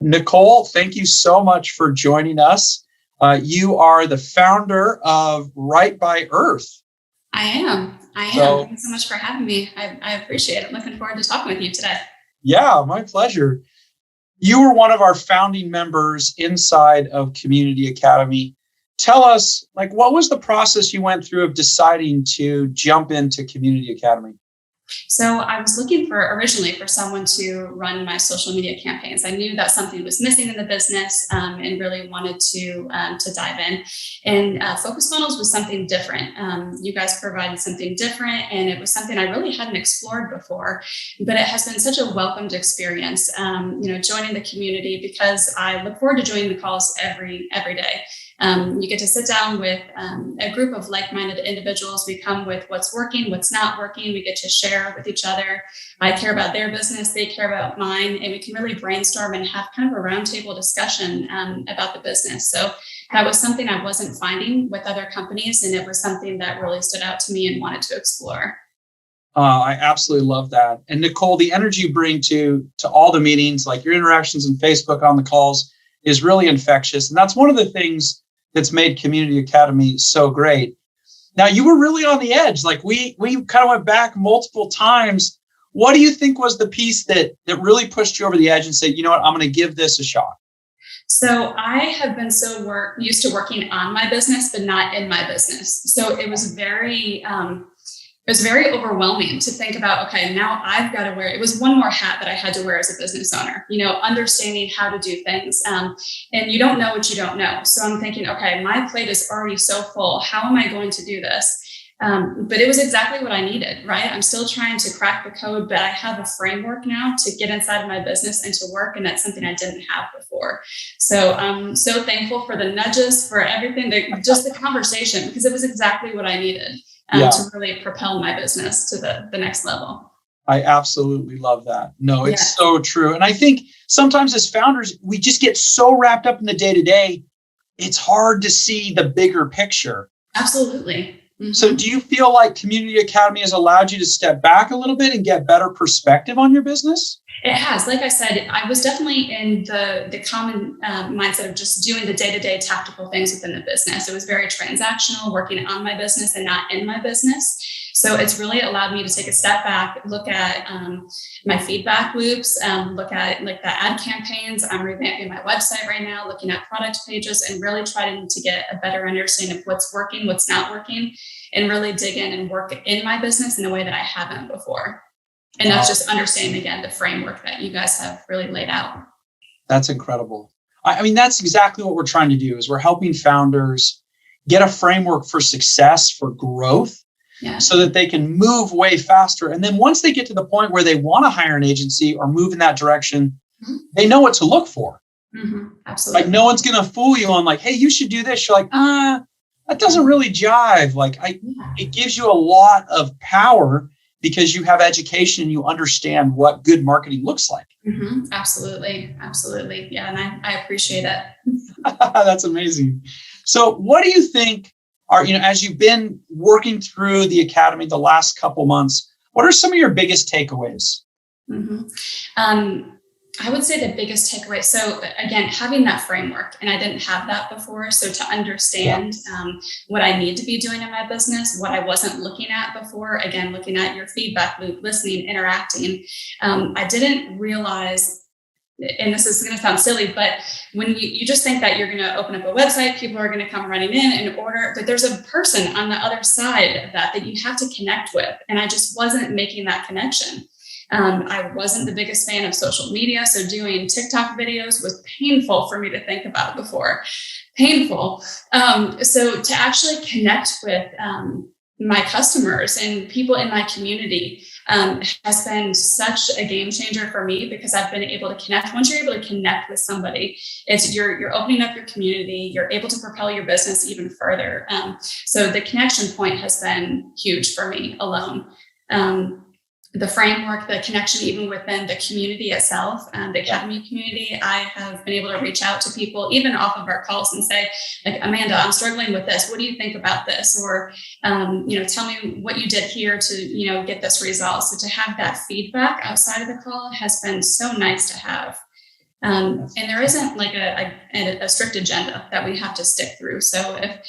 Nicole, thank you so much for joining us. You are the founder of Right by Earth. I am. I am. So, Thank you so much for having me. I appreciate it. Looking forward to talking with you today. yeah, my pleasure. You were one of our founding members inside of Community Academy. Tell us, what was the process you went through of deciding to jump into Community Academy? So I was looking for originally for someone to run my social media campaigns. I knew that something was missing in the business and really wanted to dive in. And Focus Funnels was something different. You guys provided something different, and it was something I really hadn't explored before. But it has been such a welcomed experience. Joining the community, because I look forward to joining the calls every day. You get to sit down with a group of like-minded individuals. We come with what's working, what's not working. We get to share with each other. I care about their business, they care about mine, and we can really brainstorm and have kind of a roundtable discussion about the business. So that was something I wasn't finding with other companies, and it was something that really stood out to me and wanted to explore. I absolutely love that. And Nicole, the energy you bring to all the meetings, like your interactions in Facebook on the calls, is really infectious. And that's one of the things that's made Community Academy so great. Now, you were really on the edge. We kind of went back multiple times. What do you think was the piece that really pushed you over the edge and said, you know what, I'm going to give this a shot? So I have been used to working on my business, but not in my business. So it was very overwhelming to think about, okay, now I've got to wear, it was one more hat that I had to wear as a business owner, understanding how to do things. And you don't know what you don't know. So I'm thinking, okay, my plate is already so full. How am I going to do this? But it was exactly what I needed, right? I'm still trying to crack the code, but I have a framework now to get inside of my business and to work. And that's something I didn't have before. So I'm so thankful for the nudges, for everything, just the conversation, because it was exactly what I needed. To really propel my business to the next level. I absolutely love that. No, it's so true. And I think sometimes as founders, we just get so wrapped up in the day-to-day, it's hard to see the bigger picture. Absolutely. Mm-hmm. So do you feel like Community Academy has allowed you to step back a little bit and get better perspective on your business? It has. Like I said, I was definitely in the common mindset of just doing the day-to-day tactical things within the business. It was very transactional, working on my business and not in my business. So it's really allowed me to take a step back, look at my feedback loops, look at the ad campaigns. I'm revamping my website right now, looking at product pages, and really trying to get a better understanding of what's working, what's not working, and really dig in and work in my business in a way that I haven't before. And that's just understanding, again, the framework that you guys have really laid out. That's incredible. I mean, that's exactly what we're trying to do is we're helping founders get a framework for success, for growth, so that they can move way faster. And then once they get to the point where they want to hire an agency or move in that direction, they know what to look for. Mm-hmm. Absolutely. No one's going to fool you on hey, you should do this. You're like, that doesn't really jive. It gives you a lot of power because you have education and you understand what good marketing looks like. Mm-hmm. Absolutely. Absolutely. Yeah. And I appreciate it. That's amazing. So what do you think are, as you've been working through the academy the last couple months, what are some of your biggest takeaways? Mm-hmm. I would say the biggest takeaway. So again, having that framework, and I didn't have that before. So to understand what I need to be doing in my business, what I wasn't looking at before, again, looking at your feedback loop, listening, interacting. I didn't realize, and this is going to sound silly, but when you just think that you're going to open up a website, people are going to come running in and order, but there's a person on the other side of that you have to connect with. And I just wasn't making that connection. I wasn't the biggest fan of social media. So doing TikTok videos was painful for me to think about before. Painful. So to actually connect with my customers and people in my community has been such a game changer for me because I've been able to connect. Once you're able to connect with somebody, you're opening up your community, you're able to propel your business even further. So the connection point has been huge for me alone. The framework, the connection, even within the community itself, the academy community, I have been able to reach out to people even off of our calls and say, Amanda, I'm struggling with this. What do you think about this? Or, tell me what you did here to, get this resolved. So to have that feedback outside of the call has been so nice to have. And there isn't like a strict agenda that we have to stick through. So if,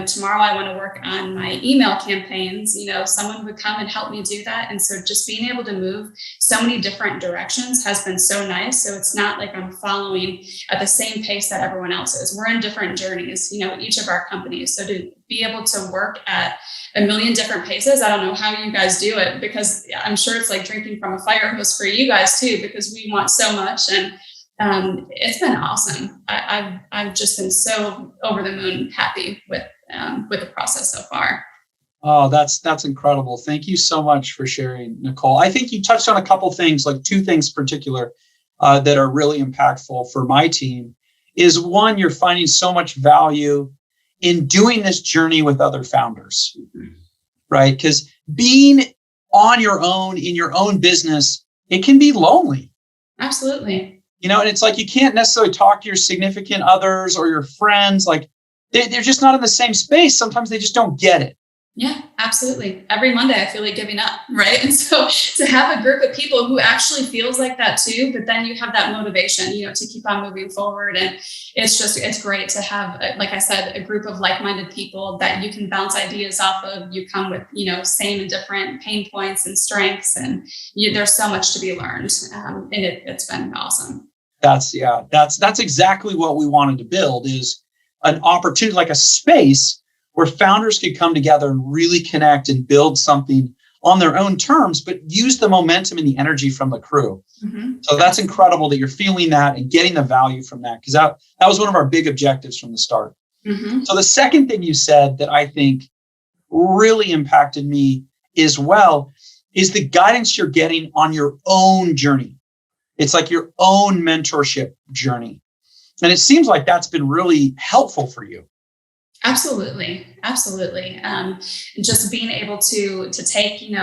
tomorrow I want to work on my email campaigns, someone would come and help me do that. And so just being able to move so many different directions has been so nice. So it's not like I'm following at the same pace that everyone else is. We're in different journeys, each of our companies. So to be able to work at a million different paces, I don't know how you guys do it, because I'm sure it's like drinking from a fire hose for you guys too, because we want so much. And it's been awesome. I've just been so over the moon happy with the process so far. Oh, that's incredible. Thank you so much for sharing, Nicole. I think you touched on a couple things, like two things in particular that are really impactful for my team. Is one, you're finding so much value in doing this journey with other founders, right? Because being on your own in your own business, it can be lonely. Absolutely. And it's like you can't necessarily talk to your significant others or your friends. Like they're just not in the same space. Sometimes they just don't get it. Yeah, absolutely. Every Monday I feel like giving up, right? And so to have a group of people who actually feels like that too, but then you have that motivation, to keep on moving forward. And it's great to have, like I said, a group of like-minded people that you can bounce ideas off of. You come with, same and different pain points and strengths, and there's so much to be learned. And it's been awesome. That's exactly what we wanted to build, is an opportunity, like a space where founders could come together and really connect and build something on their own terms, but use the momentum and the energy from the crew. Mm-hmm. So that's incredible that you're feeling that and getting the value from that, because that was one of our big objectives from the start. Mm-hmm. So the second thing you said that I think really impacted me as well is the guidance you're getting on your own journey. It's like your own mentorship journey. And it seems like that's been really helpful for you. Absolutely. Just being able to take,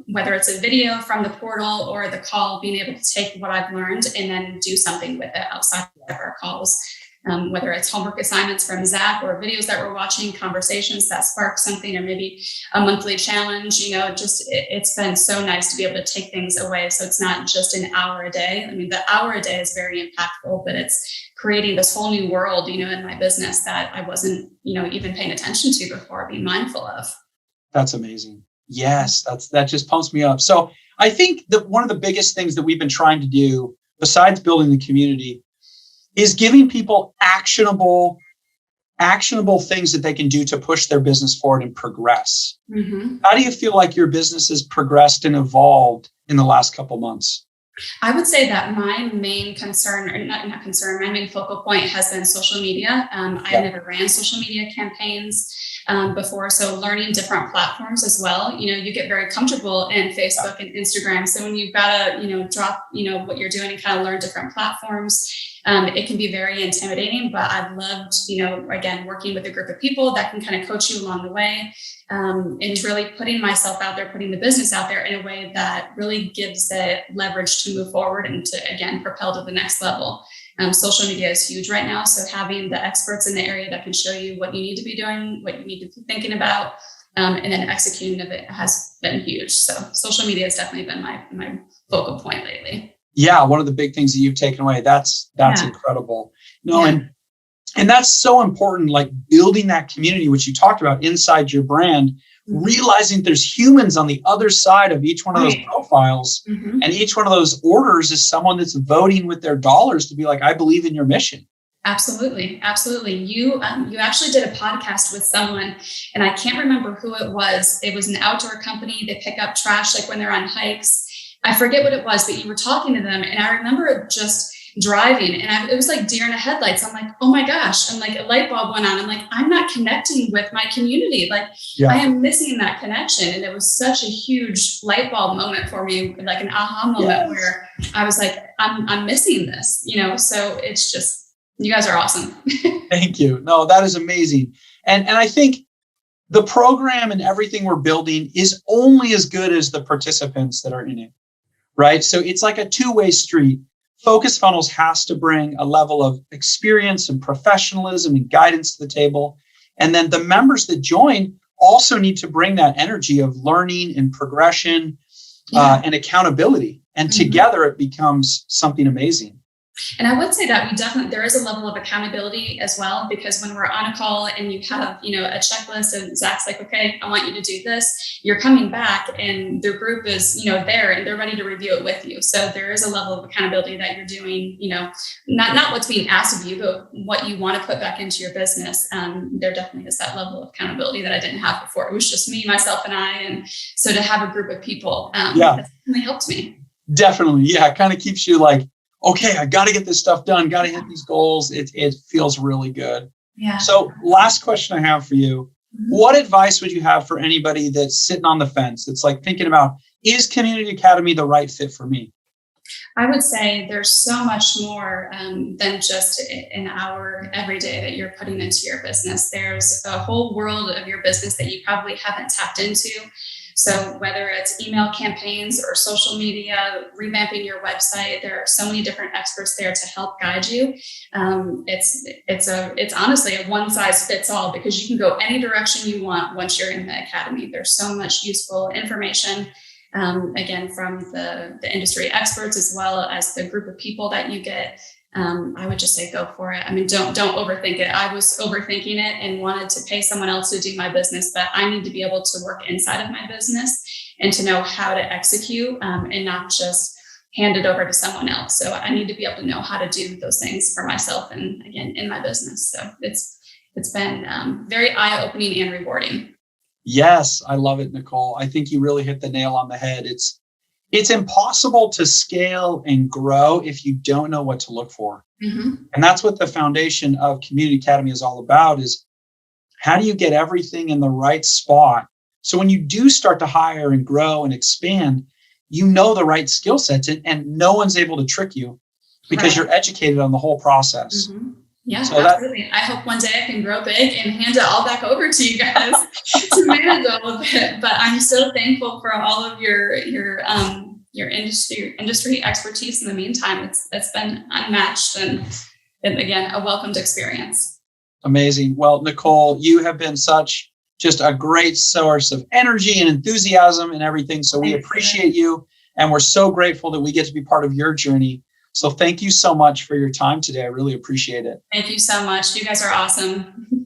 whether it's a video from the portal or the call, being able to take what I've learned and then do something with it outside of our calls. Whether it's homework assignments from Zach or videos that we're watching, conversations that spark something, or maybe a monthly challenge, it's been so nice to be able to take things away. So it's not just an hour a day. I mean, the hour a day is very impactful, but it's creating this whole new world, in my business that I wasn't, even paying attention to before, being mindful of. That's amazing. Yes, that just pumps me up. So I think that one of the biggest things that we've been trying to do, besides building the community, is giving people actionable things that they can do to push their business forward and progress. Mm-hmm. How do you feel like your business has progressed and evolved in the last couple months? I would say that my main concern, or not concern, my main focal point has been social media. I never ran social media campaigns before, so learning different platforms as well. You get very comfortable in Facebook and Instagram. So when you've got to, drop, what you're doing and kind of learn different platforms, it can be very intimidating, but I've loved, again, working with a group of people that can kind of coach you along the way, and really putting myself out there, putting the business out there in a way that really gives it leverage to move forward and to, again, propel to the next level. Social media is huge right now. So having the experts in the area that can show you what you need to be doing, what you need to be thinking about, and then executing of it has been huge. So social media has definitely been my focal point lately. Yeah, one of the big things that you've taken away. That's incredible. And that's so important, like building that community, which you talked about inside your brand, realizing there's humans on the other side of each one of those profiles. Mm-hmm. And each one of those orders is someone that's voting with their dollars to be like, I believe in your mission. Absolutely. You actually did a podcast with someone, and I can't remember who it was. It was an outdoor company. They pick up trash like when they're on hikes. I forget what it was, but you were talking to them, and I remember just driving, and it was like deer in the headlights. I'm like, oh my gosh. And like a light bulb went on. I'm like, I'm not connecting with my community. Like I am missing that connection. And it was such a huge light bulb moment for me, like an aha moment where I was like, I'm missing this, so it's just, you guys are awesome. Thank you. No, that is amazing. And I think the program and everything we're building is only as good as the participants that are in it, right? So it's like a two-way street. Focus Funnels has to bring a level of experience and professionalism and guidance to the table. And then the members that join also need to bring that energy of learning and progression and accountability. And together it becomes something amazing. And I would say that there is a level of accountability as well, because when we're on a call and you have, a checklist and Zach's like, okay, I want you to do this, you're coming back and the group is, there and they're ready to review it with you. So there is a level of accountability that you're doing, not what's being asked of you, but what you want to put back into your business. There definitely is that level of accountability that I didn't have before. It was just me, myself, and I. And so to have a group of people, that's really helped me. Definitely. Yeah. It kind of keeps you like, okay, I got to get this stuff done, got to hit these goals. It feels really good. Yeah. So last question I have for you, what advice would you have for anybody that's sitting on the fence? It's like thinking about, is Community Academy the right fit for me? I would say there's so much more than just an hour every day that you're putting into your business. There's a whole world of your business that you probably haven't tapped into. So whether it's email campaigns or social media, revamping your website, there are so many different experts there to help guide you. It's honestly a one size fits all, because you can go any direction you want once you're in the academy. There's so much useful information, again, from the industry experts, as well as the group of people that you get. I would just say go for it. I mean, don't overthink it. I was overthinking it and wanted to pay someone else to do my business, but I need to be able to work inside of my business and to know how to execute, and not just hand it over to someone else. So I need to be able to know how to do those things for myself and, again, in my business. So it's been very eye-opening and rewarding. Yes, I love it, Nicole. I think you really hit the nail on the head. It's impossible to scale and grow if you don't know what to look for. Mm-hmm. And that's what the foundation of Community Academy is all about, is how do you get everything in the right spot? So when you do start to hire and grow and expand, you know the right skill sets, and no one's able to trick you because you're educated on the whole process. Mm-hmm. Yeah, so absolutely. I hope one day I can grow big and hand it all back over to you guys to manage all of it. But I'm so thankful for all of your industry expertise in the meantime. It's been unmatched and again, a welcomed experience. Amazing. Well, Nicole, you have been such just a great source of energy and enthusiasm and everything. So we appreciate you, and we're so grateful that we get to be part of your journey. So thank you so much for your time today. I really appreciate it. Thank you so much. You guys are awesome.